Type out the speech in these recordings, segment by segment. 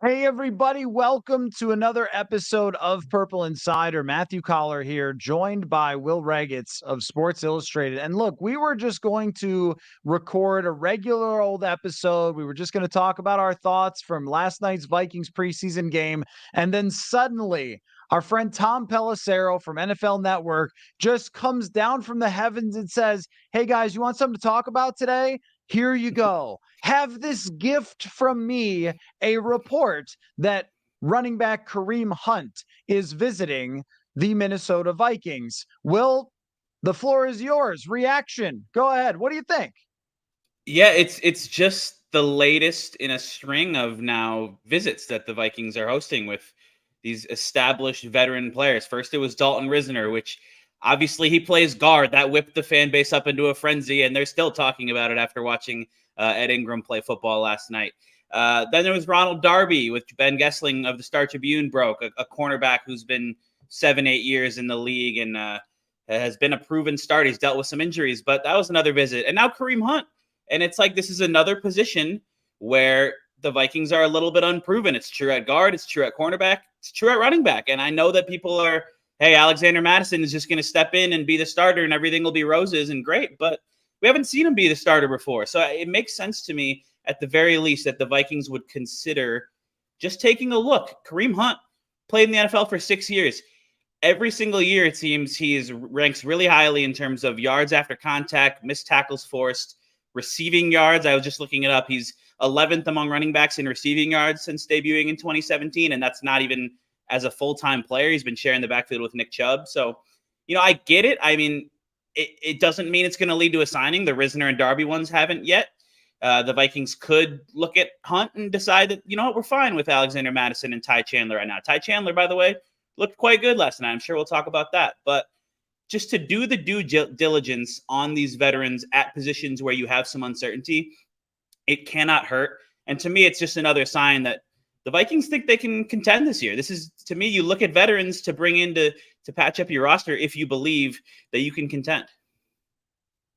Hey, everybody. Welcome to another episode of Purple Insider. Matthew Coller here, joined by Will Ragatz of Sports Illustrated. And look, we were just going to record a regular old episode. We were just going to talk about our thoughts from last night's Vikings preseason game. And then suddenly, our friend Tom Pelissero from NFL Network just comes down from the heavens and says, "Hey, guys, you want something to talk about today? Here you go. Have this gift from me, a report that running back Kareem Hunt is visiting the Minnesota Vikings." Will, the floor is yours. Reaction. Go ahead. What do you think? Yeah, it's just the latest in a string of now visits that the Vikings are hosting with these established veteran players. First, it was Dalton Risner, which obviously he plays guard. That whipped the fan base up into a frenzy, and they're still talking about it after watching Ed Ingram play football last night. Then there was Ronald Darby, which Ben Gessling of the Star Tribune broke, a cornerback who's been 7-8 years in the league and has been a proven start. He's dealt with some injuries, but that was another visit. And now Kareem Hunt. And it's like this is another position where the Vikings are a little bit unproven. It's true at guard. It's true at cornerback. It's true at running back. And I know that people are, hey, Alexander Mattison is just going to step in and be the starter and everything will be roses and great. But we haven't seen him be the starter before. So it makes sense to me, at the very least, that the Vikings would consider just taking a look. Kareem Hunt played in the NFL for 6 years. Every single year, it seems he ranks really highly in terms of yards after contact, missed tackles forced, receiving yards. I was just looking it up. He's 11th among running backs in receiving yards since debuting in 2017, and that's not even as a full-time player. He's been sharing the backfield with Nick Chubb. So, I get it. I mean, it doesn't mean it's going to lead to a signing. The Risner and Darby ones haven't yet. The Vikings could look at Hunt and decide that, we're fine with Alexander Mattison and Ty Chandler right now. Ty Chandler, by the way, looked quite good last night. I'm sure we'll talk about that. But just to do the due diligence on these veterans at positions where you have some uncertainty, it cannot hurt. And to me, it's just another sign that the Vikings think they can contend this year. This is, to me, you look at veterans to bring in to patch up your roster if you believe that you can contend.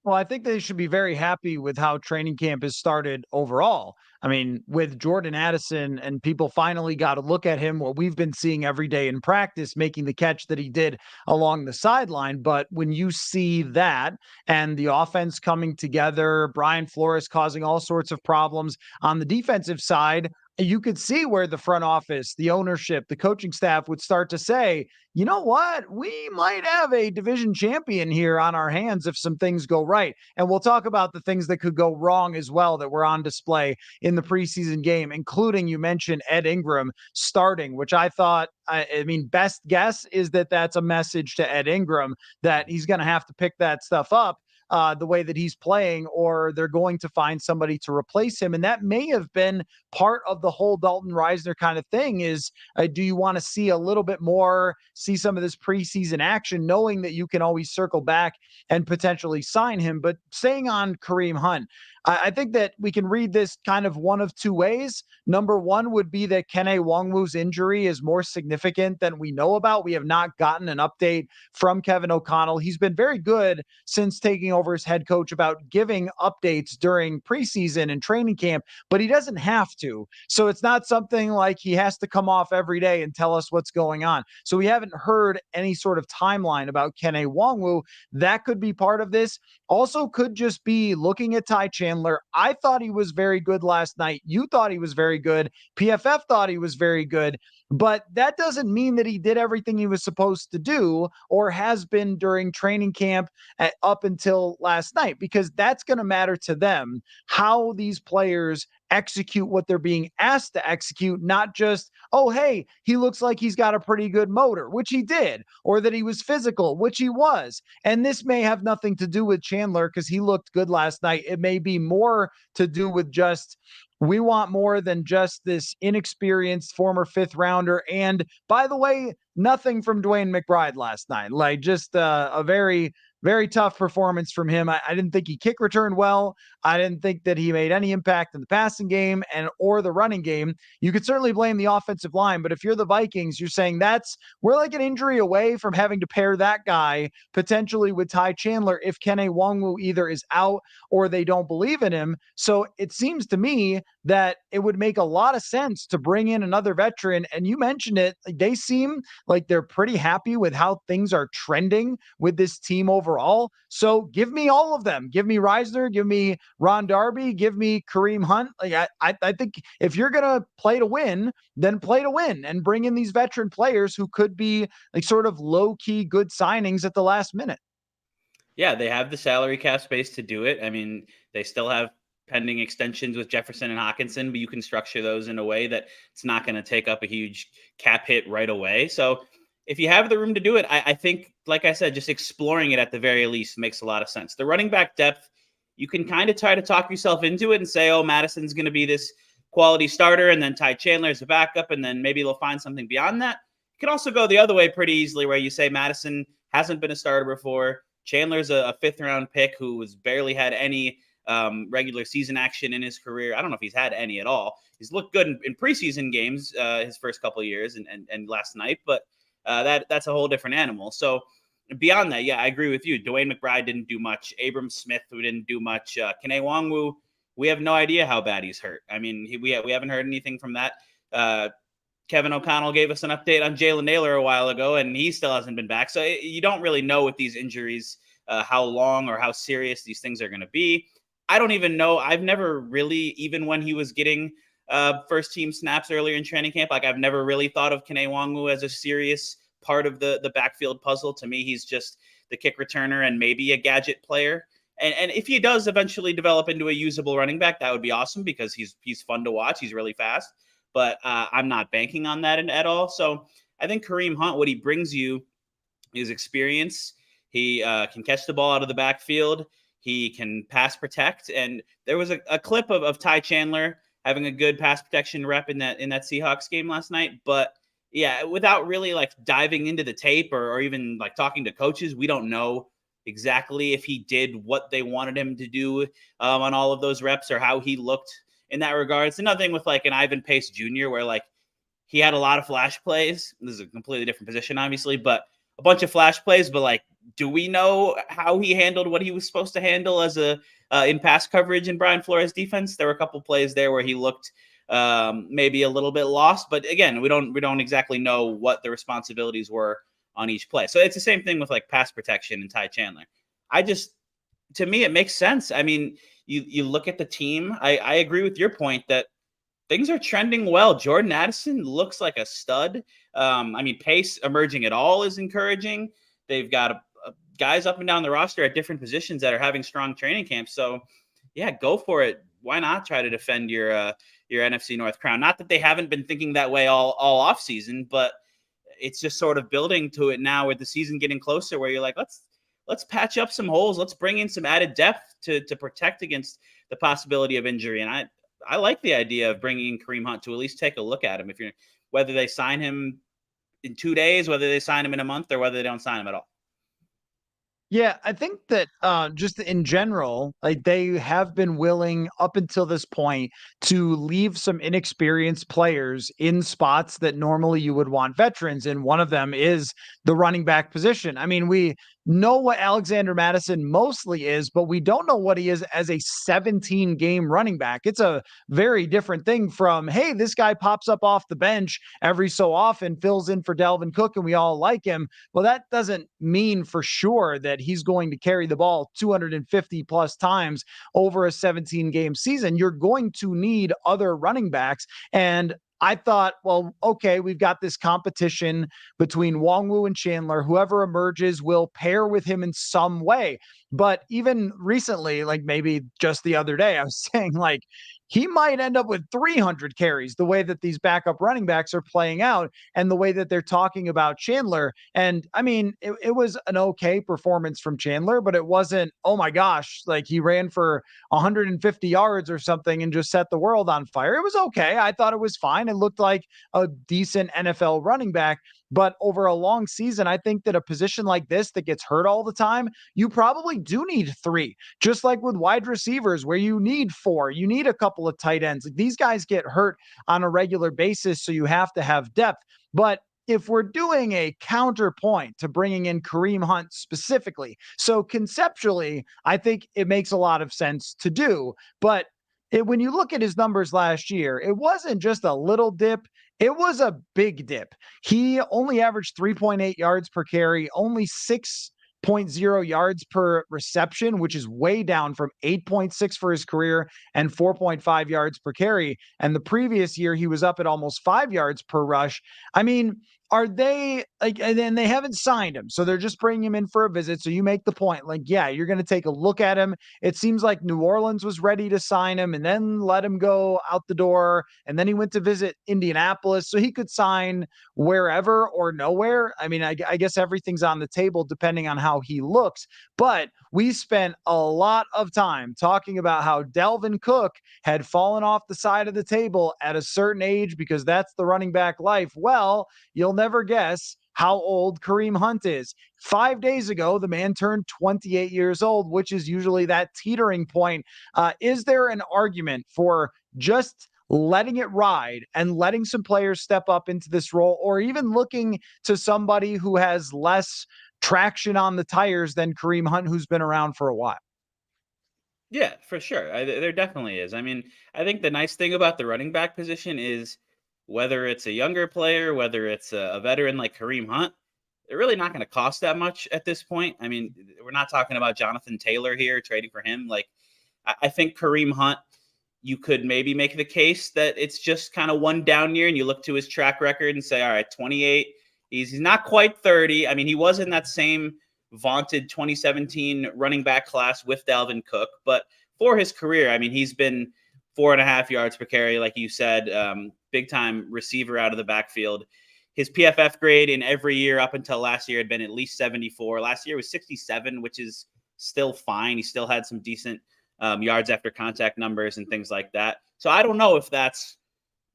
Well, I think they should be very happy with how training camp has started overall. I mean, with Jordan Addison and people finally got to look at him, what we've been seeing every day in practice, making the catch that he did along the sideline. But when you see that and the offense coming together, Brian Flores causing all sorts of problems on the defensive side, you could see where the front office, the ownership, the coaching staff would start to say, you know what? We might have a division champion here on our hands if some things go right. And we'll talk about the things that could go wrong as well that were on display in the preseason game, including, you mentioned, Ed Ingram starting, which I thought, I mean, best guess is that that's a message to Ed Ingram that he's going to have to pick that stuff up the way that he's playing, or they're going to find somebody to replace him. And that may have been part of the whole Dalton Risner kind of thing is, do you want to see a little bit more, see some of this preseason action, knowing that you can always circle back and potentially sign him? But staying on Kareem Hunt, I think that we can read this kind of one of two ways. Number one would be that Kene Nwangwu's injury is more significant than we know about. We have not gotten an update from Kevin O'Connell. He's been very good since taking over as head coach about giving updates during preseason and training camp, but he doesn't have to. So it's not something like he has to come off every day and tell us what's going on. So we haven't heard any sort of timeline about Kene Nwangwu. That could be part of this. Also could just be looking at Ty Chandler. I thought he was very good last night. You thought he was very good. PFF thought he was very good. But that doesn't mean that he did everything he was supposed to do or has been during training camp up until last night, because that's going to matter to them, how these players execute what they're being asked to execute, not just, oh, hey, he looks like he's got a pretty good motor, which he did, or that he was physical, which he was. And this may have nothing to do with Chandler because he looked good last night. It may be more to do with just, we want more than just this inexperienced former fifth rounder. And by the way, nothing from Dwayne McBride last night. Like just a very, very tough performance from him. I didn't think he kick returned well. I didn't think that he made any impact in the passing game or the running game. You could certainly blame the offensive line, but if you're the Vikings, you're saying we're like an injury away from having to pair that guy potentially with Ty Chandler if Kene Nwangwu either is out or they don't believe in him. So it seems to me that it would make a lot of sense to bring in another veteran. And you mentioned it, they seem like they're pretty happy with how things are trending with this team overall. So give me all of them. Give me Reisner, give me Ron Darby, give me Kareem Hunt. Like I think if you're gonna play to win, then play to win and bring in these veteran players who could be like sort of low-key good signings at the last minute. Yeah, they have the salary cap space to do it. I mean, they still have pending extensions with Jefferson and Hawkinson, but you can structure those in a way that it's not going to take up a huge cap hit right away. So if you have the room to do it, I think, like I said, just exploring it at the very least makes a lot of sense. The running back depth, you can kind of try to talk yourself into it and say, oh, Mattison's going to be this quality starter, and then Ty Chandler is a backup, and then maybe they'll find something beyond that. You can also go the other way pretty easily where you say Mattison hasn't been a starter before. Chandler's a fifth-round pick who has barely had any regular season action in his career. I don't know if he's had any at all. He's looked good in preseason games his first couple of years and last night, but that's a whole different animal. So beyond that, yeah, I agree with you. Dwayne McBride didn't do much. Abram Smith, who didn't do much. Kene Nwangwu, we have no idea how bad he's hurt. I mean, we haven't heard anything from that. Kevin O'Connell gave us an update on Jalen Naylor a while ago, and he still hasn't been back. So you don't really know with these injuries how long or how serious these things are going to be. I don't even know. I've never really, even when he was getting first team snaps earlier in training camp, like I've never really thought of Kene Nwangwu as a serious part of the backfield puzzle. To me, he's just the kick returner and maybe a gadget player. And if he does eventually develop into a usable running back, that would be awesome because he's fun to watch. He's really fast. But I'm not banking on that at all. So I think Kareem Hunt, what he brings you is experience. He can catch the ball out of the backfield. He can pass protect. And there was a clip of Ty Chandler having a good pass protection rep in that Seahawks game last night. But yeah, without really like diving into the tape or even like talking to coaches, we don't know exactly if he did what they wanted him to do on all of those reps or how he looked in that regard. It's another thing with like an Ivan Pace Jr. where like he had a lot of flash plays. This is a completely different position, obviously, but a bunch of flash plays. But like, do we know how he handled what he was supposed to handle as in pass coverage in Brian Flores' defense? There were a couple plays there where he looked maybe a little bit lost. But again, we don't exactly know what the responsibilities were on each play. So it's the same thing with like pass protection and Ty Chandler. To me, it makes sense. I mean, you look at the team. I agree with your point that things are trending well. Jordan Addison looks like a stud. I mean, pace emerging at all is encouraging. They've got guys up and down the roster at different positions that are having strong training camps. So, yeah, go for it. Why not try to defend your NFC North crown? Not that they haven't been thinking that way all off season, but it's just sort of building to it now with the season getting closer where you're like, let's patch up some holes. Let's bring in some added depth to protect against the possibility of injury. And I like the idea of bringing in Kareem Hunt to at least take a look at him. Whether they sign him in 2 days, whether they sign him in a month, or whether they don't sign him at all. Yeah, I think that just in general, like they have been willing up until this point to leave some inexperienced players in spots that normally you would want veterans. And one of them is the running back position. I mean, we know what Alexander Mattison mostly is, but we don't know what he is as a 17-game running back. It's a very different thing from, hey, this guy pops up off the bench every so often, fills in for Dalvin Cook, and we all like him. Well, that doesn't mean for sure that he's going to carry the ball 250 plus times over a 17-game season. You're going to need other running backs. And I thought, well, okay, we've got this competition between Nwangwu and Chandler. Whoever emerges will pair with him in some way. But even recently, like maybe just the other day, I was saying like he might end up with 300 carries the way that these backup running backs are playing out and the way that they're talking about Chandler. And I mean, it was an okay performance from Chandler, but it wasn't, oh my gosh, like he ran for 150 yards or something and just set the world on fire. It was okay. I thought it was fine. It looked like a decent NFL running back. But over a long season, I think that a position like this that gets hurt all the time, you probably do need 3, just like with wide receivers where you need 4, you need a couple of tight ends. Like these guys get hurt on a regular basis, so you have to have depth. But if we're doing a counterpoint to bringing in Kareem Hunt specifically, so conceptually, I think it makes a lot of sense to do. But when you look at his numbers last year, it wasn't just a little dip, it was a big dip. He only averaged 3.8 yards per carry, only 6.0 yards per reception, which is way down from 8.6 for his career and 4.5 yards per carry. And the previous year, he was up at almost 5 yards per rush. I mean, are they like, and then they haven't signed him, so they're just bringing him in for a visit. So you make the point, like, yeah, you're going to take a look at him. It seems like New Orleans was ready to sign him and then let him go out the door. And then he went to visit Indianapolis, so he could sign wherever or nowhere. I mean, I guess everything's on the table depending on how he looks. But we spent a lot of time talking about how Dalvin Cook had fallen off the side of the table at a certain age because that's the running back life. Well, you'll never guess how old Kareem Hunt is. 5 days ago, the man turned 28 years old, which is usually that teetering point. Is there an argument for just letting it ride and letting some players step up into this role, or even looking to somebody who has less traction on the tires than Kareem Hunt, who's been around for a while? Yeah, for sure. There definitely is. I mean, I think the nice thing about the running back position is whether it's a younger player, whether it's a veteran like Kareem Hunt, they're really not going to cost that much at this point. I mean, we're not talking about Jonathan Taylor here, trading for him. Like, I think Kareem Hunt, you could maybe make the case that it's just kind of one down year, and you look to his track record and say, all right, 28, he's not quite 30. I mean, he was in that same vaunted 2017 running back class with Dalvin Cook. But for his career, I mean, he's been 4.5 yards per carry, like you said, big time receiver out of the backfield. His PFF grade in every year up until last year had been at least 74. Last year was 67, which is still fine. He still had some decent yards after contact numbers and things like that. So I don't know if that's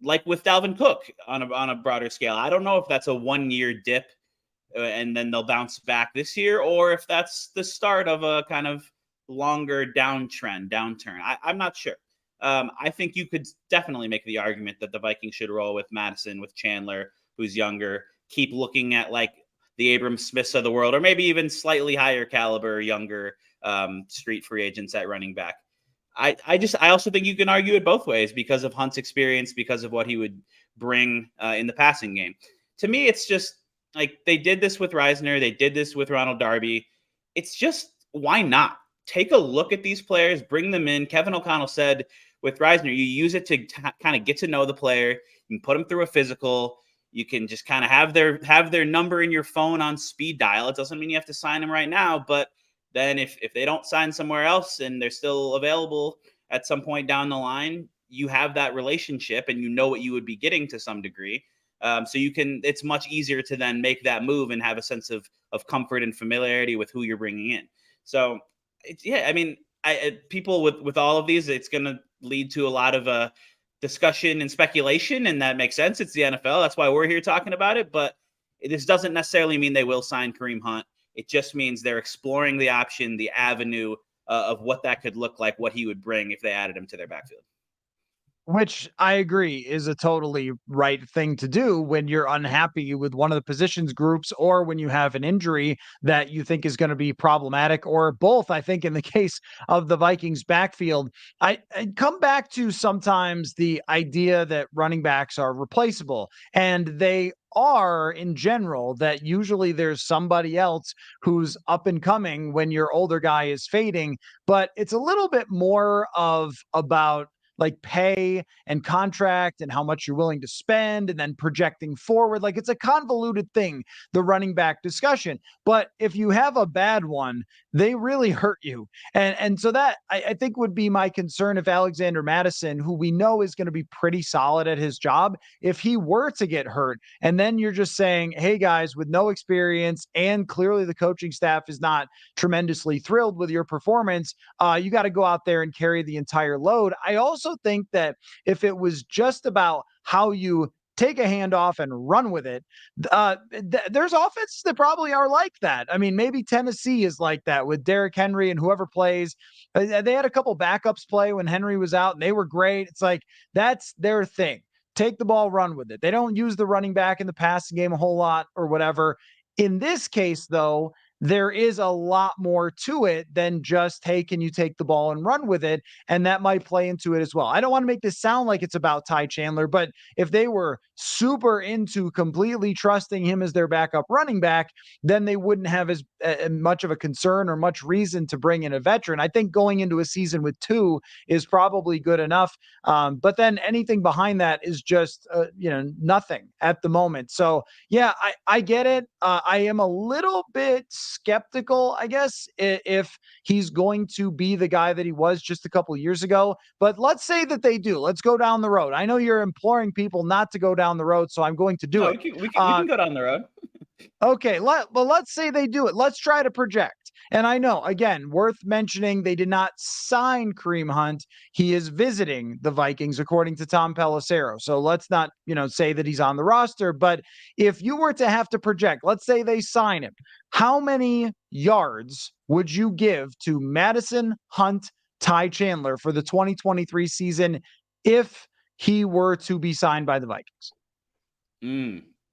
like with Dalvin Cook on a broader scale. I don't know if that's a 1 year dip and then they'll bounce back this year, or if that's the start of a kind of longer downturn. I'm not sure. I think you could definitely make the argument that the Vikings should roll with Mattison, with Chandler, who's younger, keep looking at like the Abram Smiths of the world, or maybe even slightly higher caliber, younger street free agents at running back. I also think you can argue it both ways because of Hunt's experience, because of what he would bring in the passing game. To me, it's just like they did this with Reisner, they did this with Ronald Darby. It's just, why not? Take a look at these players, bring them in. Kevin O'Connell said with Reisner, you use it to kind of get to know the player. You can put them through a physical. You can just kind of have their number in your phone on speed dial. It doesn't mean you have to sign them right now, but then if they don't sign somewhere else and they're still available at some point down the line, you have that relationship and you know what you would be getting to some degree. So it's much easier to then make that move and have a sense of comfort and familiarity with who you're bringing in. So I mean, people with all of these, it's going to lead to a lot of discussion and speculation, and that makes sense. It's the NFL. That's why we're here talking about it. But this doesn't necessarily mean they will sign Kareem Hunt. It just means they're exploring the option, the avenue of what that could look like, what he would bring if they added him to their backfield. Which I agree is a totally right thing to do when you're unhappy with one of the positions groups, or when you have an injury that you think is going to be problematic, or both. I think in the case of the Vikings backfield, I come back to sometimes the idea that running backs are replaceable, and they are in general. That usually there's somebody else who's up and coming when your older guy is fading, but it's a little bit more of about like pay and contract and how much you're willing to spend, and then projecting forward. Like, it's a convoluted thing, the running back discussion. But if you have a bad one, they really hurt you. And so that I think would be my concern if Alexander Mattison, who we know is going to be pretty solid at his job, if he were to get hurt. And then you're just saying, hey guys, with no experience, and clearly the coaching staff is not tremendously thrilled with your performance, you got to go out there and carry the entire load. I also think that if it was just about how you take a handoff and run with it, there's offenses that probably are like that. I mean, maybe Tennessee is like that with Derrick Henry and whoever plays. They had a couple backups play when Henry was out, and they were great. It's like, that's their thing. Take the ball, run with it. They don't use the running back in the passing game a whole lot or whatever. In this case, though, there is a lot more to it than just, hey, can you take the ball and run with it? And that might play into it as well. I don't want to make this sound like it's about Ty Chandler, but if they were super into completely trusting him as their backup running back, then they wouldn't have as much of a concern or much reason to bring in a veteran. I think going into a season with two is probably good enough. But then anything behind that is just, nothing at the moment. So yeah, I get it. I am a little bit skeptical, I guess, if he's going to be the guy that he was just a couple of years ago. But let's say that they do. Let's go down the road. I know you're imploring people not to go down the road, so I'm going to do No, it. we can go down the road. Okay, let's say they do it. Let's try to project. And I know, again, worth mentioning, they did not sign Kareem Hunt. He is visiting the Vikings, according to Tom Pelissero. So let's not, say that he's on the roster. But if you were to have to project, let's say they sign him, how many yards would you give to Mattison, Hunt, Ty Chandler for the 2023 season if he were to be signed by the Vikings?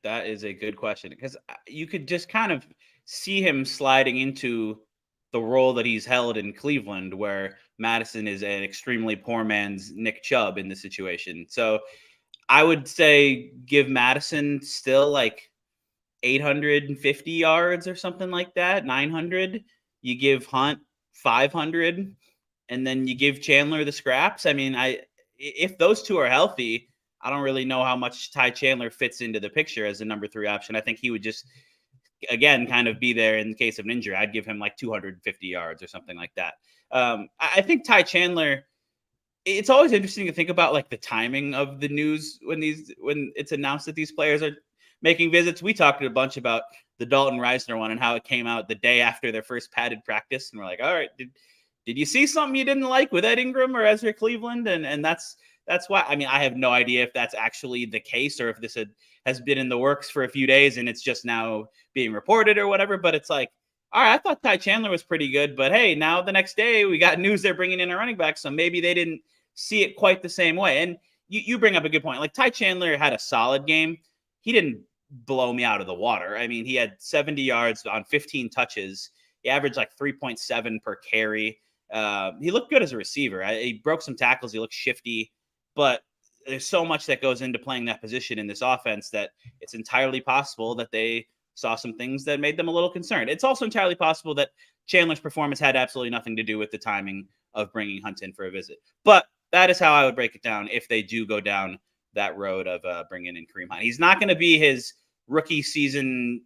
That is a good question, because you could just kind of see him sliding into the role that he's held in Cleveland, where Mattison is an extremely poor man's Nick Chubb in the situation. So I would say give Mattison still like 850 yards or something like that, 900. You give Hunt 500, and then you give Chandler the scraps. I mean, if those two are healthy, I don't really know how much Ty Chandler fits into the picture as a number 3 option. I think he would just, again, kind of be there in the case of an injury. I'd give him like 250 yards or something like that. I think Ty Chandler, it's always interesting to think about like the timing of the news when it's announced that these players are making visits. We talked a bunch about the Dalton Reisner one and how it came out the day after their first padded practice. And we're like, all right, did you see something you didn't like with Ed Ingram or Ezra Cleveland? And that's why, I mean, I have no idea if that's actually the case or if this has been in the works for a few days and it's just now being reported or whatever. But it's like, all right, I thought Ty Chandler was pretty good, but hey, now the next day we got news they're bringing in a running back. So maybe they didn't see it quite the same way. And you bring up a good point. Like Ty Chandler had a solid game. He didn't blow me out of the water. I mean, he had 70 yards on 15 touches. He averaged like 3.7 per carry. He looked good as a receiver. He broke some tackles. He looked shifty. But there's so much that goes into playing that position in this offense that it's entirely possible that they saw some things that made them a little concerned. It's also entirely possible that Chandler's performance had absolutely nothing to do with the timing of bringing Hunt in for a visit. But that is how I would break it down if they do go down that road of bringing in Kareem Hunt. He's not going to be his rookie season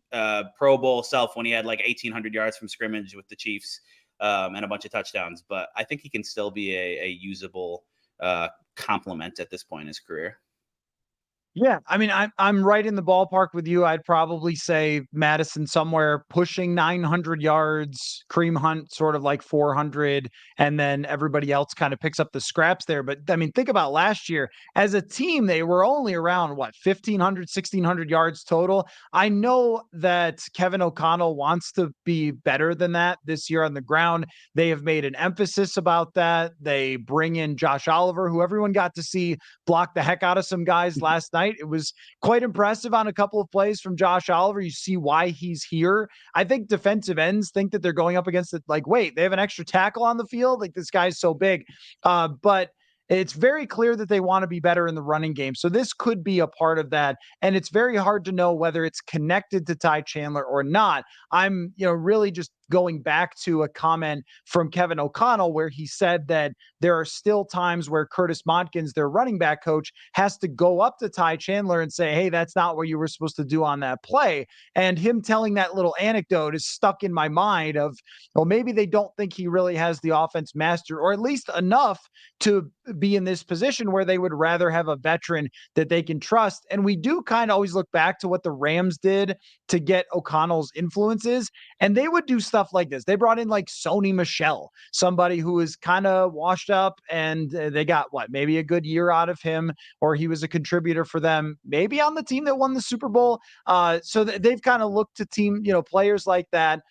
Pro Bowl self when he had like 1,800 yards from scrimmage with the Chiefs and a bunch of touchdowns. But I think he can still be a usable compliment at this point in his career. Yeah, I mean, I'm right in the ballpark with you. I'd probably say Mattison somewhere pushing 900 yards, Kareem Hunt sort of like 400, and then everybody else kind of picks up the scraps there. But I mean, think about last year as a team, they were only around 1,500, 1,600 yards total. I know that Kevin O'Connell wants to be better than that this year on the ground. They have made an emphasis about that. They bring in Josh Oliver, who everyone got to see block the heck out of some guys last night. It was quite impressive on a couple of plays from Josh Oliver. You see why he's here. I think defensive ends think that they're going up against it. Like, wait, they have an extra tackle on the field. Like, this guy's so big. But it's very clear that they want to be better in the running game. So this could be a part of that. And it's very hard to know whether it's connected to Ty Chandler or not. I'm, really just going back to a comment from Kevin O'Connell where he said that there are still times where Curtis Montkins, their running back coach, has to go up to Ty Chandler and say, hey, that's not what you were supposed to do on that play. And him telling that little anecdote is stuck in my mind of, well, maybe they don't think he really has the offense mastered, or at least enough to be in this position where they would rather have a veteran that they can trust. And we do kind of always look back to what the Rams did to get O'Connell's influences, and they would do stuff like this. They brought in like Sony Michel, somebody who is kind of washed up, and they got maybe a good year out of him, or he was a contributor for them, maybe on the team that won the Super Bowl. So they've kind of looked to players like that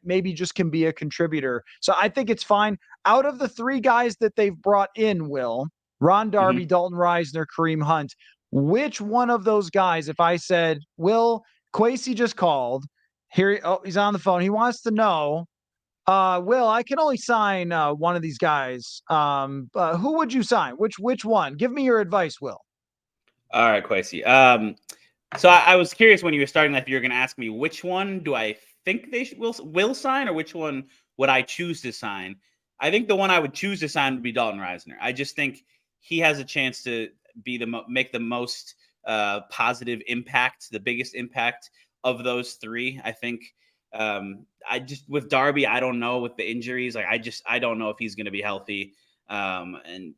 maybe just can be a contributor. So I think it's fine. Out of the 3 guys that they've brought in, Will, Ron Darby, Dalton Reisner, Kareem Hunt, which one of those guys, if I said, Will, Kwesi just called, Here, oh, he's on the phone. He wants to know, Will, I can only sign one of these guys. Who would you sign? Which one? Give me your advice, Will. All right, Quasi. So I was curious when you were starting that, if you were going to ask me which one do I think will sign, or which one would I choose to sign. I think the one I would choose to sign would be Dalton Risner. I just think he has a chance to be make the most positive impact, the biggest impact of those three. I think I just, with Darby, I don't know, with the injuries, like I don't know if he's going to be healthy. And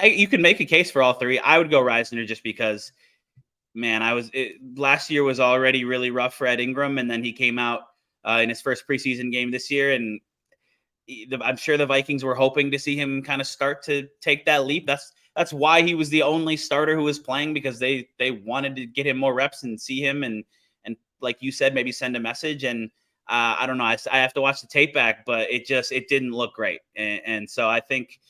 you can make a case for all three. I would go Risner just because, man, last year was already really rough for Ed Ingram, and then he came out in his first preseason game this year, and I'm sure the Vikings were hoping to see him kind of start to take that leap. That's why he was the only starter who was playing, because they wanted to get him more reps and see him, and like you said, maybe send a message. And I don't know, I have to watch the tape back, but it didn't look great. And so I think,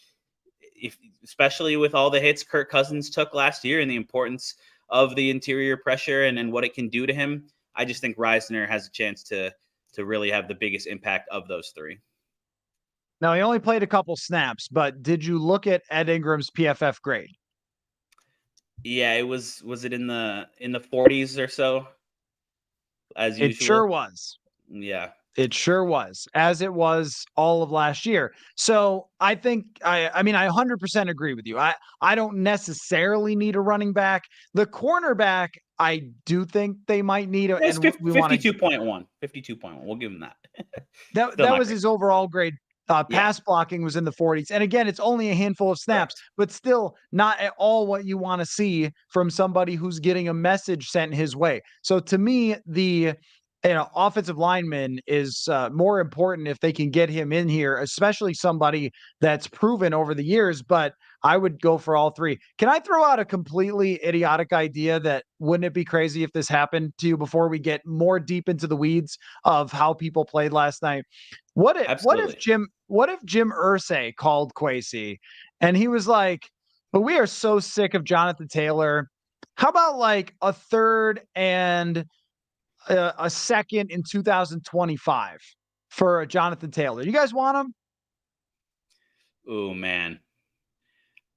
especially with all the hits Kirk Cousins took last year and the importance of the interior pressure and what it can do to him, I just think Risner has a chance to really have the biggest impact of those three. Now, he only played a couple snaps, but did you look at Ed Ingram's PFF grade? Yeah, was it in the 40s or so, as usual? It sure was. Yeah. It sure was, as it was all of last year. So I think I mean, I 100% agree with you. I don't necessarily need a running back. The cornerback, I do think they might need a, It's and we want 52.1. 52.1. We'll give him that. that was great. His overall grade. Pass blocking was in the 40s. And again, it's only a handful of snaps, but still not at all what you want to see from somebody who's getting a message sent his way. So to me, the offensive lineman is more important if they can get him in here, especially somebody that's proven over the years. But I would go for all three. Can I throw out a completely idiotic idea that wouldn't it be crazy if this happened to you before we get more deep into the weeds of how people played last night? What if Jim Irsay called Kwesi and he was like, but we are so sick of Jonathan Taylor. How about like a third and a second in 2025 for Jonathan Taylor? You guys want him? Oh, man.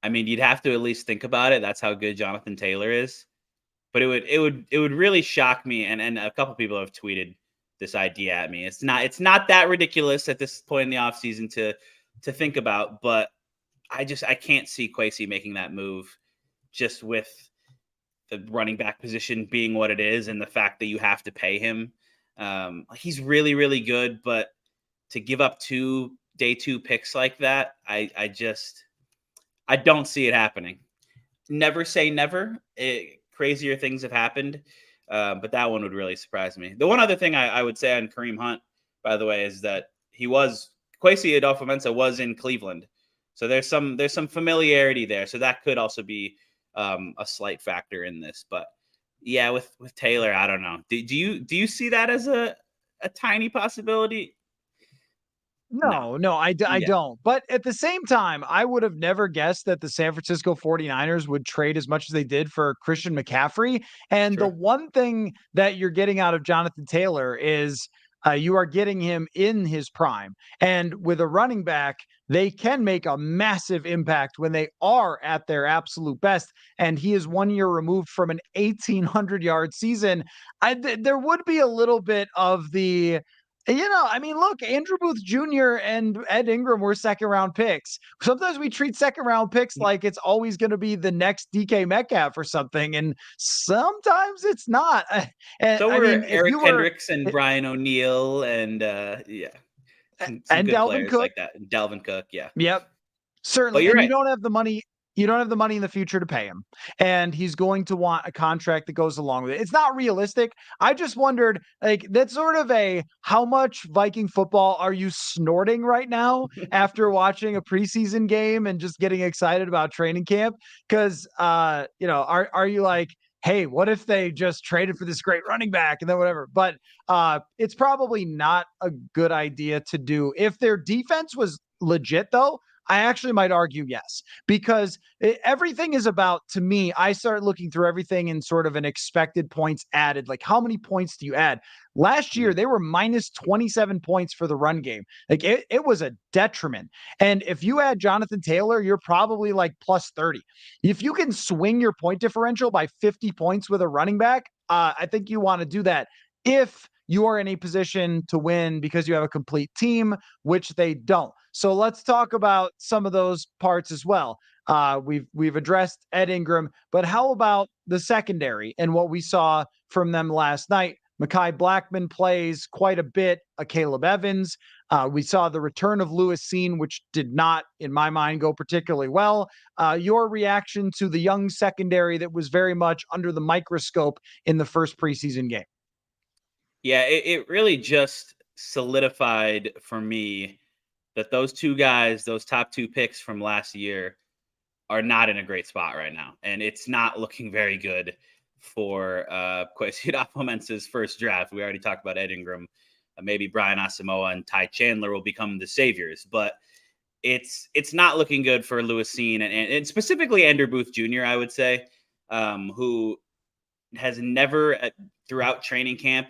I mean, you'd have to at least think about it. That's how good Jonathan Taylor is. But it would really shock me. And a couple people have tweeted this idea at me. It's not that ridiculous at this point in the offseason to think about, but I can't see Kwesi making that move, just with the running back position being what it is and the fact that you have to pay him. He's really, really good, but to give up 2 day 2 picks like that, I don't see it happening. Never say never. Crazier things have happened, but that one would really surprise me. The one other thing I would say on Kareem Hunt, by the way, is that Kwesi Adofo-Mensah was in Cleveland, so there's some familiarity there. So that could also be a slight factor in this. But yeah, with Taylor, I don't know. Do you see that as a tiny possibility? No, I don't. But at the same time, I would have never guessed that the San Francisco 49ers would trade as much as they did for Christian McCaffrey. And the one thing that you're getting out of Jonathan Taylor is you are getting him in his prime. And with a running back, they can make a massive impact when they are at their absolute best. And he is 1 year removed from an 1,800-yard season. There would be a little bit of the, I mean, look, Andrew Booth Jr. and Ed Ingram were second-round picks. Sometimes we treat second-round picks like it's always going to be the next DK Metcalf or something, and sometimes it's not. And so were Eric Kendricks and Brian O'Neill and some and good Dalvin players Cook. like that. And Dalvin Cook, yeah. Yep, certainly. But you're right. You don't have the money. You don't have the money in the future to pay him. And he's going to want a contract that goes along with it. It's not realistic. I just wondered, like, that's sort of how much Viking football are you snorting right now after watching a preseason game and just getting excited about training camp? Because, are you like, hey, what if they just traded for this great running back and then whatever? But it's probably not a good idea to do. If their defense was legit, though, I actually might argue yes, because everything is about, to me, I start looking through everything in sort of an expected points added. Like, how many points do you add? Last year, they were minus 27 points for the run game. Like, it was a detriment. And if you add Jonathan Taylor, you're probably like plus 30. If you can swing your point differential by 50 points with a running back, I think you want to do that if you are in a position to win because you have a complete team, which they don't. So let's talk about some of those parts as well. We've addressed Ed Ingram, but how about the secondary and what we saw from them last night? Mekhi Blackmon plays quite a bit. Caleb Evans. We saw the return of Lewis Cine, which did not, in my mind, go particularly well. Your reaction to the young secondary that was very much under the microscope in the first preseason game? Yeah, it really just solidified for me that those two guys, those top two picks from last year, are not in a great spot right now. And it's not looking very good for Kwesi Adofo-Mensah's first draft. We already talked about Ed Ingram. Maybe Brian Asamoah and Ty Chandler will become the saviors. But it's not looking good for Lewis Cine and specifically Andrew Booth Jr., I would say, who has never, throughout training camp,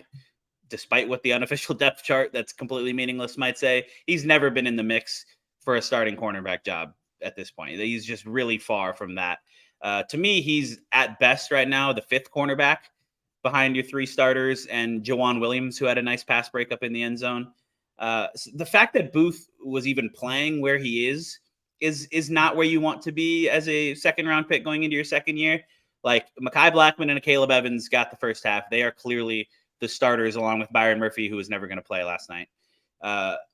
despite what the unofficial depth chart that's completely meaningless might say, he's never been in the mix for a starting cornerback job at this point. He's just really far from that. To me, he's at best right now the fifth cornerback behind your three starters and Jawan Williams, who had a nice pass breakup in the end zone. The fact that Booth was even playing where he is not where you want to be as a second round pick going into your second year. Like Mekhi Blackmon and Caleb Evans got the first half. They are clearly the starters, along with Byron Murphy, who was never going to play last night.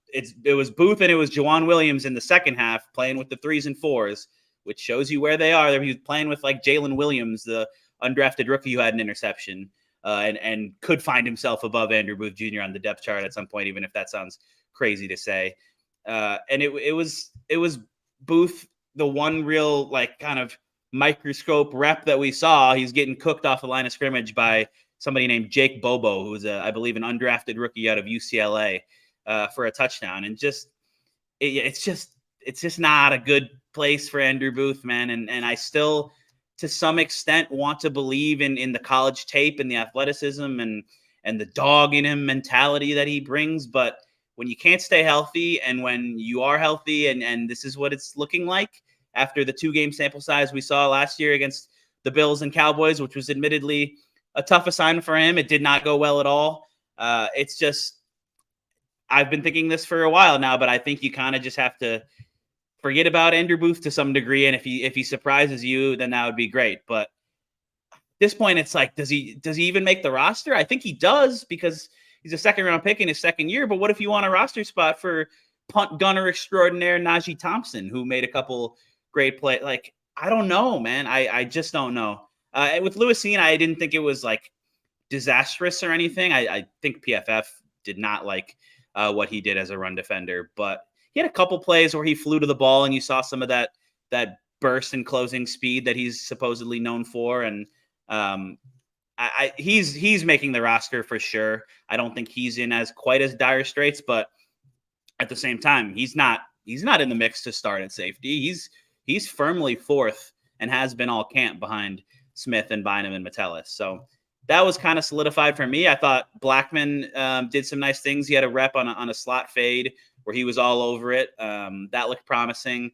It was Booth and it was Jawan Williams in the second half playing with the 3s and 4s, which shows you where they are. He was playing with like Jalen Williams, the undrafted rookie who had an interception, and could find himself above Andrew Booth Jr. on the depth chart at some point, even if that sounds crazy to say. And it was Booth, the one real like kind of microscope rep that we saw. He's getting cooked off the line of scrimmage by somebody named Jake Bobo, who's I believe an undrafted rookie out of UCLA, for a touchdown. And it's just not a good place for Andrew Booth, man. And I still, to some extent, want to believe in the college tape and the athleticism and the dog in him mentality that he brings. But when you can't stay healthy, and when you are healthy, and this is what it's looking like after the 2-game sample size we saw last year against the Bills and Cowboys, which was admittedly a tough assignment for him. It did not go well at all. It's just, I've been thinking this for a while now, but I think you kind of just have to forget about Andrew Booth to some degree. And if he surprises you, then that would be great. But at this point, it's like, does he even make the roster? I think he does, because he's a second round pick in his second year. But what if you want a roster spot for punt gunner extraordinaire Najee Thompson, who made a couple great plays? Like, I don't know, man. I just don't know. With Lewis Cine, I didn't think it was like disastrous or anything. I think PFF did not like what he did as a run defender, but he had a couple plays where he flew to the ball and you saw some of that burst and closing speed that he's supposedly known for. And he's making the roster for sure. I don't think he's in as quite as dire straits, but at the same time, he's not in the mix to start at safety. He's firmly fourth and has been all camp behind Smith and Bynum and Metellus. So that was kind of solidified for me. I thought Blackmon did some nice things. He had a rep on a slot fade where he was all over it. That looked promising.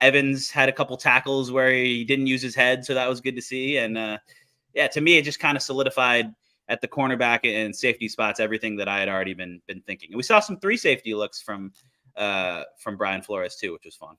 Evans had a couple tackles where he didn't use his head, so that was good to see. And to me, it just kind of solidified at the cornerback and safety spots everything that I had already been thinking. And we saw some 3 safety looks from Brian Flores too, which was fun.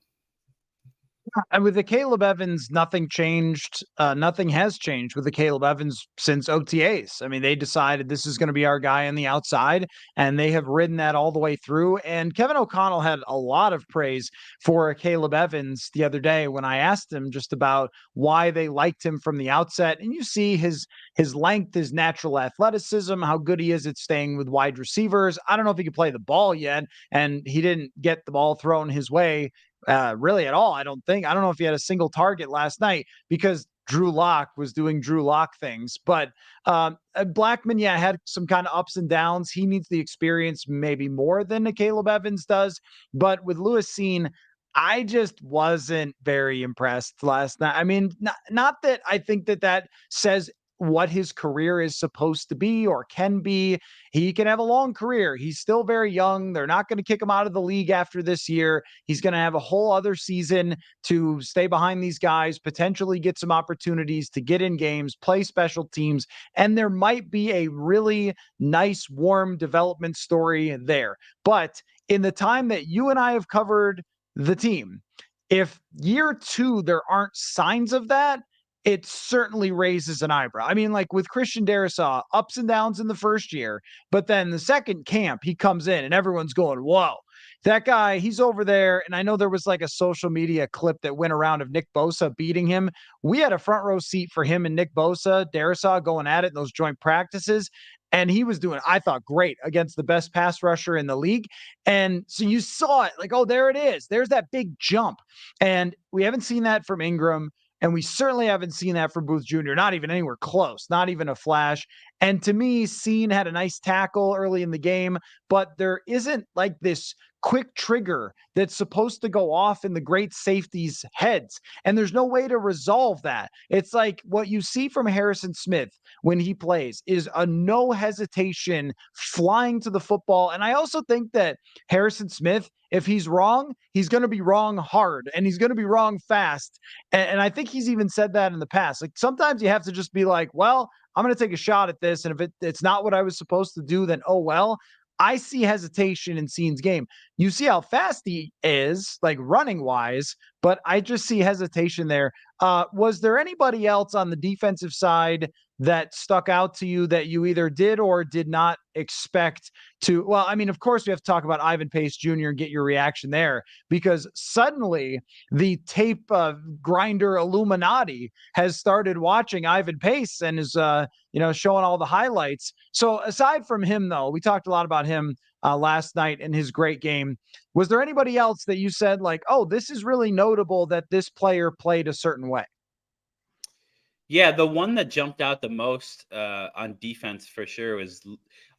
And with the Caleb Evans, nothing changed. Nothing has changed with the Caleb Evans since OTAs. I mean, they decided this is going to be our guy on the outside, and they have ridden that all the way through. And Kevin O'Connell had a lot of praise for Caleb Evans the other day when I asked him just about why they liked him from the outset. And you see his length, his natural athleticism, how good he is at staying with wide receivers. I don't know if he could play the ball yet, and he didn't get the ball thrown his way really at all. I don't know if he had a single target last night because Drew Lock was doing Drew Lock things. But Blackmon, had some kind of ups and downs. He needs the experience maybe more than Caleb Evans does. But with Lewis Cine, I just wasn't very impressed last night. I mean, not that I think that that says what his career is supposed to be or can be. He can have a long career. He's still very young. They're not going to kick him out of the league after this year. He's going to have a whole other season to stay behind these guys, potentially get some opportunities to get in games, play special teams, and there might be a really nice, warm development story there. But in the time that you and I have covered the team, if year two there aren't signs of that, it certainly raises an eyebrow. I mean, like with Christian Darrisaw, ups and downs in the first year, but then the second camp, he comes in and everyone's going, whoa, that guy, he's over there. And I know there was like a social media clip that went around of Nick Bosa beating him. We had a front row seat for him and Nick Bosa, Darrisaw going at it in those joint practices. And he was doing, I thought, great against the best pass rusher in the league. And so you saw it like, oh, there it is. There's that big jump. And we haven't seen that from Ingram. And we certainly haven't seen that from Booth Jr., not even anywhere close, not even a flash. And to me, Cine had a nice tackle early in the game, but there isn't like this quick trigger that's supposed to go off in the great safeties' heads. And there's no way to resolve that. It's like what you see from Harrison Smith when he plays is a no hesitation flying to the football. And I also think that Harrison Smith, if he's wrong, he's going to be wrong hard and he's going to be wrong fast. And I think he's even said that in the past. Like sometimes you have to just be like, well, I'm going to take a shot at this. And if it's not what I was supposed to do, then oh well. I see hesitation in Cine's game. You see how fast he is, like running wise, but I just see hesitation there. Was there anybody else on the defensive side that stuck out to you that you either did or did not expect to? Well, I mean, of course, we have to talk about Ivan Pace Jr. and get your reaction there because suddenly the tape grinder Illuminati has started watching Ivan Pace and is, showing all the highlights. So aside from him, though, we talked a lot about him last night in his great game. Was there anybody else that you said like, oh, this is really notable that this player played a certain way? Yeah, the one that jumped out the most on defense for sure was,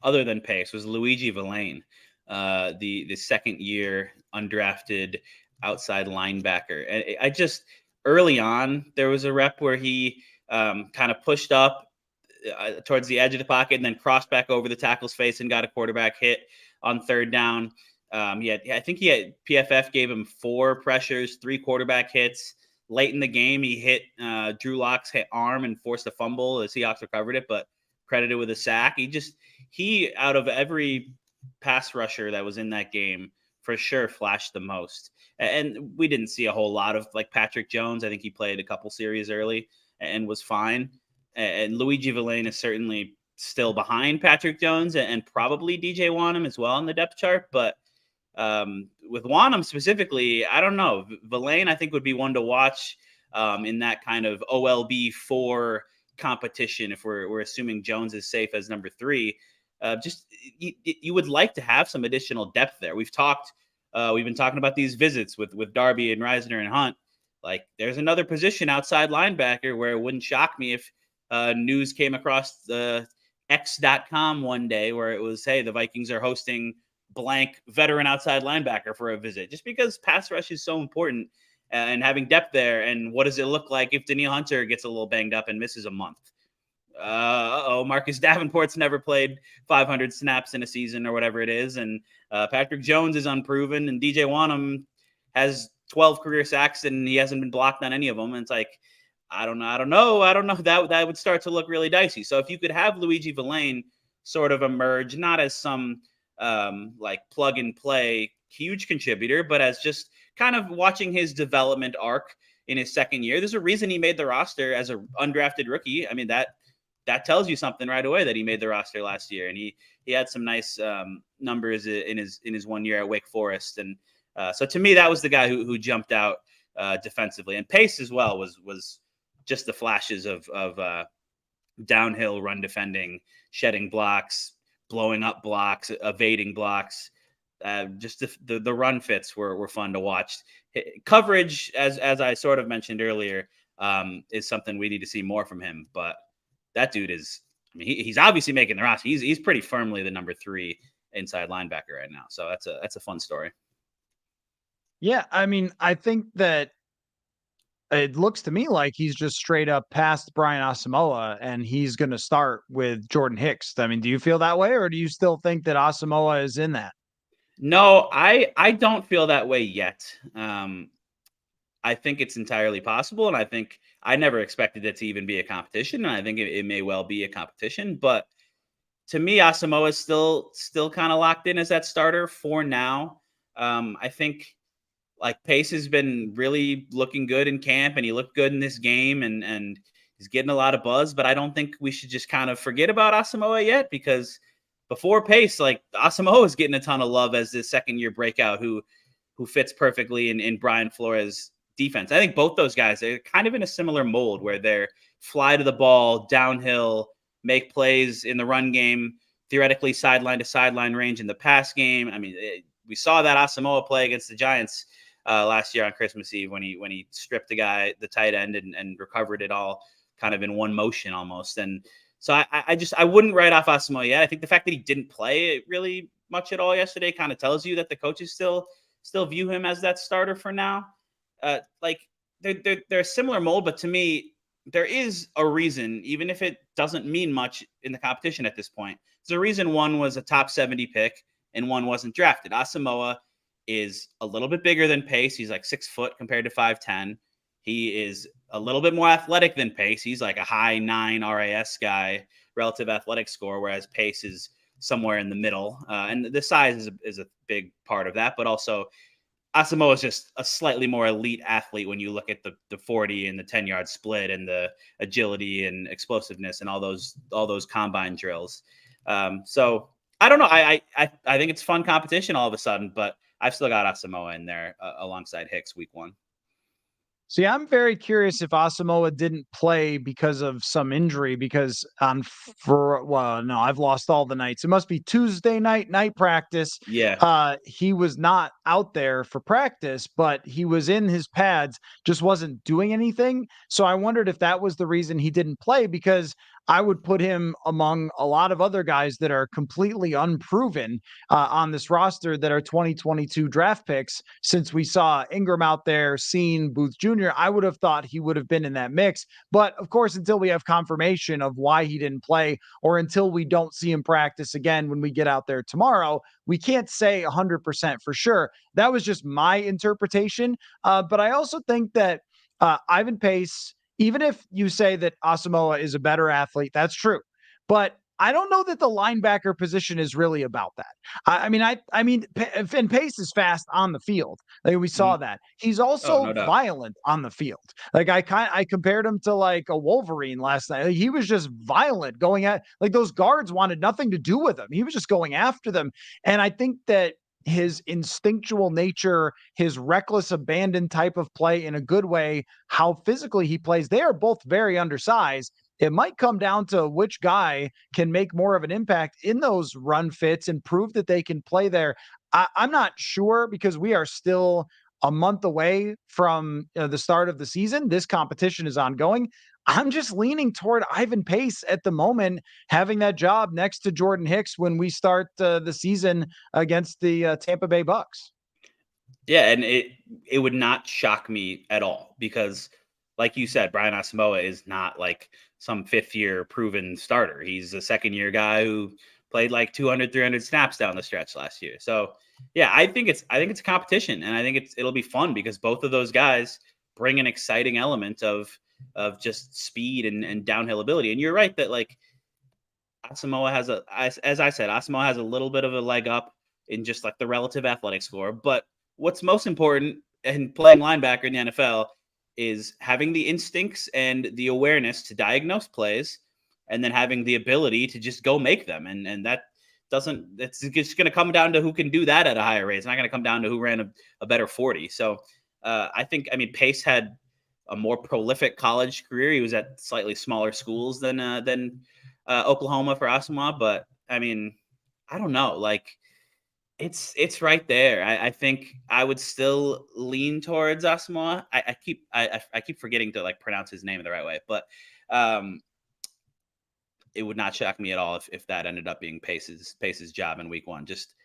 other than Pace, was Luigi Villain, the second year undrafted outside linebacker. And I just early on there was a rep where he kind of pushed up towards the edge of the pocket and then crossed back over the tackle's face and got a quarterback hit on third down. I think PFF gave him 4 pressures, 3 quarterback hits. Late in the game, he hit Drew Lock's arm and forced a fumble. The Seahawks recovered it, but credited with a sack. He out of every pass rusher that was in that game, for sure flashed the most. And we didn't see a whole lot of like Patrick Jones. I think he played a couple series early and was fine. And Luigi Villain is certainly still behind Patrick Jones and probably DJ Wanham as well on the depth chart. But with Wanham specifically, I don't know. Villain, I think, would be one to watch in that kind of OLB 4 competition. If we're assuming Jones is safe as number 3, you would like to have some additional depth there. We've been talking about these visits with Darby and Reisner and Hunt. Like there's another position outside linebacker where it wouldn't shock me if news came across the X.com one day where it was, hey, the Vikings are hosting blank veteran outside linebacker for a visit, just because pass rush is so important and having depth there. And what does it look like if Danielle Hunter gets a little banged up and misses a month? Marcus Davenport's never played 500 snaps in a season or whatever it is. And Patrick Jones is unproven and DJ Wanham has 12 career sacks and he hasn't been blocked on any of them. And it's like, I don't know. That would start to look really dicey. So if you could have Luigi Villain sort of emerge, not as some like plug and play huge contributor, but as just kind of watching his development arc in his second year. There's a reason he made the roster as an undrafted rookie. I mean, that tells you something right away that he made the roster last year, and he had some nice numbers in his 1 year at Wake Forest. And so to me, that was the guy who jumped out defensively. And Pace as well was just the flashes of downhill run defending, shedding blocks, blowing up blocks, evading blocks. Just the run fits were fun to watch. Coverage, as I sort of mentioned earlier, is something we need to see more from him. But that dude is, I mean, he's obviously making the roster. He's pretty firmly the number 3 inside linebacker right now. So that's a fun story. Yeah, I mean, I think that it looks to me like he's just straight up past Brian Asamoah, and he's going to start with Jordan Hicks. I mean, do you feel that way, or do you still think that Asamoah is in that? No, I don't feel that way yet. I think it's entirely possible, and I think I never expected it to even be a competition, and I think it may well be a competition. But to me, Asamoah is still kind of locked in as that starter for now. I think like Pace has been really looking good in camp, and he looked good in this game, and he's getting a lot of buzz. But I don't think we should just kind of forget about Asamoah yet, because before Pace, like Asamoah is getting a ton of love as this second year breakout who fits perfectly in Brian Flores' defense. I think both those guys are kind of in a similar mold where they're fly to the ball, downhill, make plays in the run game, theoretically sideline to sideline range in the pass game. I mean, we saw that Asamoah play against the Giants last year on Christmas Eve when he stripped the tight end, and recovered it all kind of in one motion almost. And so I wouldn't write off Asamoah yet. I think the fact that he didn't play really much at all yesterday kind of tells you that the coaches still view him as that starter for now. Like they're a similar mold, but to me, there is a reason, even if it doesn't mean much in the competition at this point. There's a reason one was a top 70 pick and one wasn't drafted. Asamoah is a little bit bigger than Pace. He's like 6 foot compared to 5'10". He is a little bit more athletic than Pace. He's like a high 9 RAS guy, relative athletic score, whereas Pace is somewhere in the middle. And the size is a big part of that, but also Asamoah is just a slightly more elite athlete when you look at the 40 and the 10-yard split and the agility and explosiveness and all those combine drills. So I don't know. I think it's fun competition all of a sudden, but I've still got Asamoah in there alongside Hicks week 1. See, I'm very curious if Asamoah didn't play because of some injury. Because well, no, I've lost all the nights. It must be Tuesday night practice. Yeah. He was not out there for practice, but he was in his pads, just wasn't doing anything. So I wondered if that was the reason he didn't play, because I would put him among a lot of other guys that are completely unproven on this roster that are 2022 draft picks. Since we saw Ingram out there, Cine, Booth Jr., I would have thought he would have been in that mix. But of course, until we have confirmation of why he didn't play, or until we don't see him practice again when we get out there tomorrow, we can't say 100% for sure. That was just my interpretation. But I also think that Ivan Pace, even if you say that Asamoah is a better athlete, that's true. But I don't know that the linebacker position is really about that. I mean, and Pace is fast on the field. Like we saw Mhm. that. He's Oh, also no doubt. violent on the field. Like I compared him to like a Wolverine last night. Like, he was just violent, going at like those guards wanted nothing to do with him. He was just going after them. And I think that his instinctual nature, his reckless abandon type of play in a good way, how physically he plays, they are both very undersized. It might come down to which guy can make more of an impact in those run fits and prove that they can play there. I'm not sure, because we are still a month away from the start of the season. This competition is ongoing. I'm just leaning toward Ivan Pace at the moment, having that job next to Jordan Hicks when we start the season against the Tampa Bay Bucks. Yeah, and it would not shock me at all because, like you said, Brian Asamoah is not like some fifth year proven starter. He's a second year guy who played like 200, 300 snaps down the stretch last year. So yeah, I think it's a competition, and I think it'll be fun because both of those guys bring an exciting element of just speed and downhill ability. And you're right that like Asamoah has as I said, Asamoah has a little bit of a leg up in just like the relative athletic score. But what's most important in playing linebacker in the NFL is having the instincts and the awareness to diagnose plays, and then having the ability to just go make them. And that doesn't, it's just going to come down to who can do that at a higher rate. It's not going to come down to who ran a better 40. So I mean, Pace had a more prolific college career. He was at slightly smaller schools than Oklahoma for Asamoah, but I mean, I don't know. Like it's right there. I think I would still lean towards Asamoah. I keep forgetting to like pronounce his name the right way, but um, it would not shock me at all if that ended up being Pace's job in week 1. Just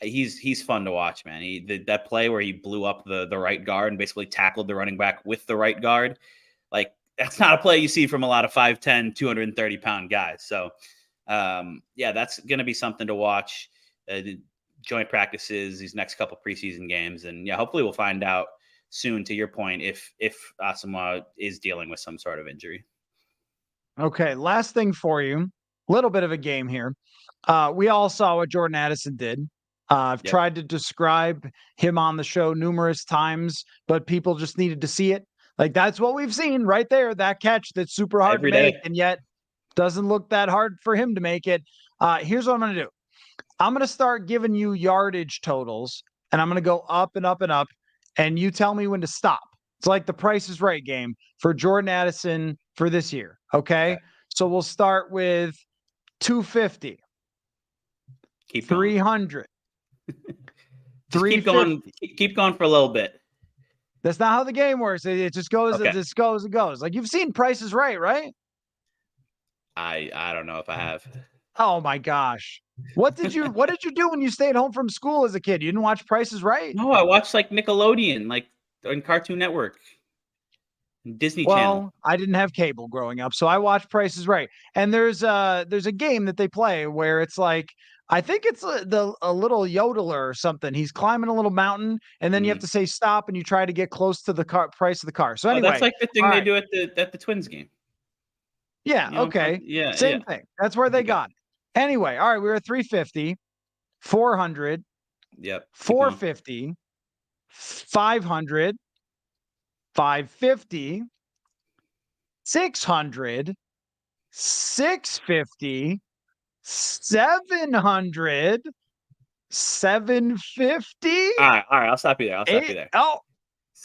he's fun to watch, man. That play where he blew up the right guard and basically tackled the running back with the right guard, like that's not a play you see from a lot of 5'10", 230-pound guys. So, yeah, that's going to be something to watch. Joint practices, these next couple preseason games, and yeah, hopefully we'll find out soon. To your point, if Asamoah is dealing with some sort of injury. Okay, last thing for you. Little bit of a game here. We all saw what Jordan Addison did. I've Yep. tried to describe him on the show numerous times, but people just needed to see it. Like that's what we've seen right there. That catch that's super hard to Every make, day. and yet doesn't look that hard for him to make it. Here's what I'm going to do. I'm going to start giving you yardage totals, and I'm going to go up and up and up, and you tell me when to stop. It's like the Price is Right game for Jordan Addison for this year. Okay. So we'll start with 250, Keep 300, Just keep 350. going. Keep going for a little bit. That's not how the game works. It just goes, Okay. it just goes, it goes. Like you've seen Price is Right, right? I don't know if I have. Oh my gosh. What did you do when you stayed home from school as a kid? You didn't watch Price is Right? No, I watched like Nickelodeon, like on Cartoon Network, Disney Channel. Well, I didn't have cable growing up, so I watched Price is Right. And there's a game that they play where it's like I think it's a little yodeler or something. He's climbing a little mountain, and then you have Mhm. to say stop, and you try to get close to the price of the car. So Oh, that's anyway, like the thing all they right, do at the Twins game. yeah, You know, okay, yeah. same thing. That's where they Okay. got it. Anyway, all right, we were at 350, 400, Yep. Keep going. 450, 500, 550, 600, 650. 700, 750, All right. I'll stop you there. I'll stop you there. oh,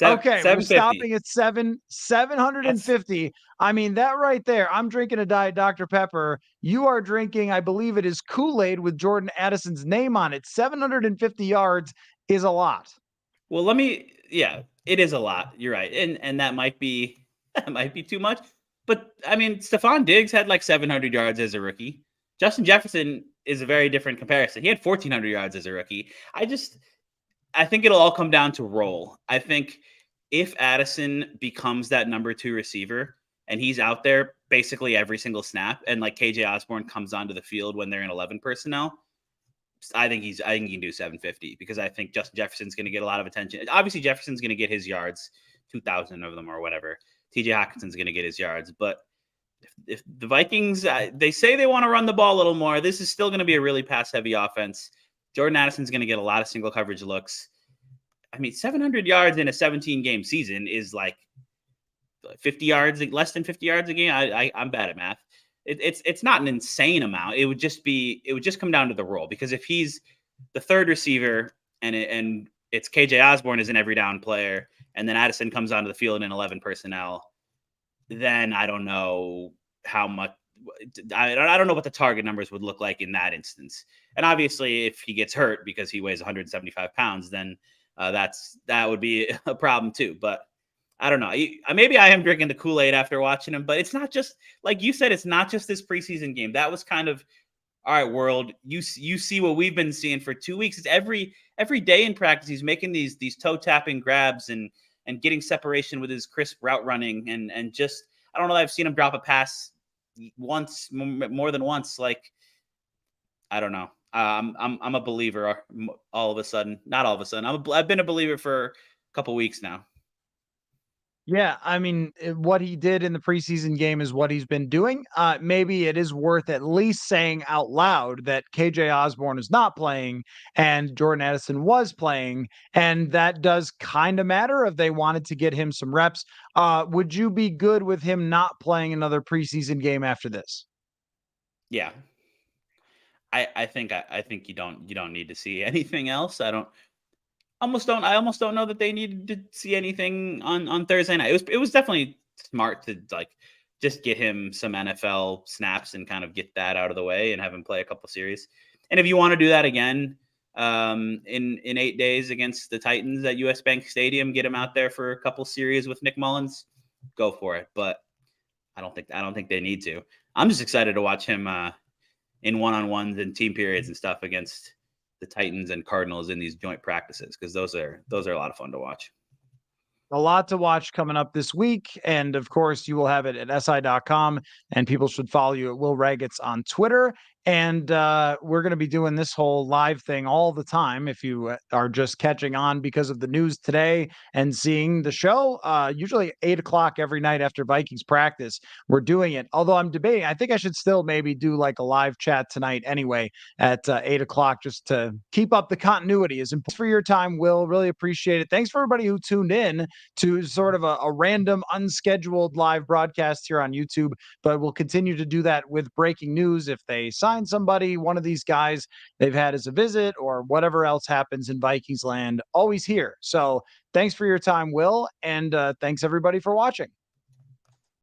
okay, we're 750. stopping at 750. I mean, that right there, I'm drinking a Diet Dr. Pepper. You are drinking, I believe it is Kool-Aid with Jordan Addison's name on it. 750 yards is a lot. Well, yeah, it is a lot. You're right. And that might be too much. But I mean, Stephon Diggs had like 700 yards as a rookie. Justin Jefferson is a very different comparison. He had 1,400 yards as a rookie. I think it'll all come down to role. I think if Addison becomes that number 2 receiver and he's out there basically every single snap, and like KJ Osborne comes onto the field when they're in 11 personnel, I think he can do 750 because I think Justin Jefferson's going to get a lot of attention. Obviously, Jefferson's going to get his yards, 2,000 of them or whatever. TJ Hawkinson's going to get his yards, but if the Vikings, they say they want to run the ball a little more, this is still going to be a really pass-heavy offense. Jordan Addison's going to get a lot of single coverage looks. I mean, 700 yards in a 17-game season is like 50 yards, less than 50 yards a game. I'm bad at math. It's not an insane amount. It would just come down to the role, because if he's the third receiver and it's KJ Osborne as an every down player, and then Addison comes onto the field in 11 personnel, then I don't know how much. I don't know what the target numbers would look like in that instance. And obviously, if he gets hurt because he weighs 175 pounds, then that would be a problem too. But I don't know. Maybe I am drinking the Kool-Aid after watching him, but it's not just, like you said, it's not just this preseason game. That was kind of, all right, world, you see what we've been seeing for 2 weeks. It's every day in practice. He's making these toe tapping grabs and getting separation with his crisp route running. And just, I don't know that I've seen him drop a pass once, more than once. Like, I don't know. I'm a believer all of a sudden. Not all of a sudden. I've been a believer for a couple weeks now. Yeah, I mean, what he did in the preseason game is what he's been doing. Maybe it is worth at least saying out loud that KJ Osborne is not playing and Jordan Addison was playing, and that does kind of matter if they wanted to get him some reps. Would you be good with him not playing another preseason game after this? Yeah. I think you don't need to see anything else. I almost don't know that they needed to see anything on Thursday night. It was definitely smart to like just get him some NFL snaps and kind of get that out of the way and have him play a couple series. And if you want to do that again in 8 days against the Titans at US Bank Stadium, get him out there for a couple series with Nick Mullins, go for it. But I don't think they need to. I'm just excited to watch him in one-on-ones and team periods and stuff against the Titans and Cardinals in these joint practices, because those are a lot of fun to watch. A lot to watch coming up this week. And of course, you will have it at si.com, and people should follow you at Will Ragatz on Twitter. And we're going to be doing this whole live thing all the time. If you are just catching on because of the news today and seeing the show, usually 8 o'clock every night after Vikings practice, we're doing it. Although I'm debating, I think I should still maybe do like a live chat tonight anyway at 8 o'clock, just to keep up the continuity. Is important for your time, Will. Really appreciate it. Thanks for everybody who tuned in to sort of a random, unscheduled live broadcast here on YouTube. But we'll continue to do that with breaking news. If they sign somebody, one of these guys they've had as a visit, or whatever else happens in Vikings land, always here. So thanks for your time, Will. And thanks everybody for watching.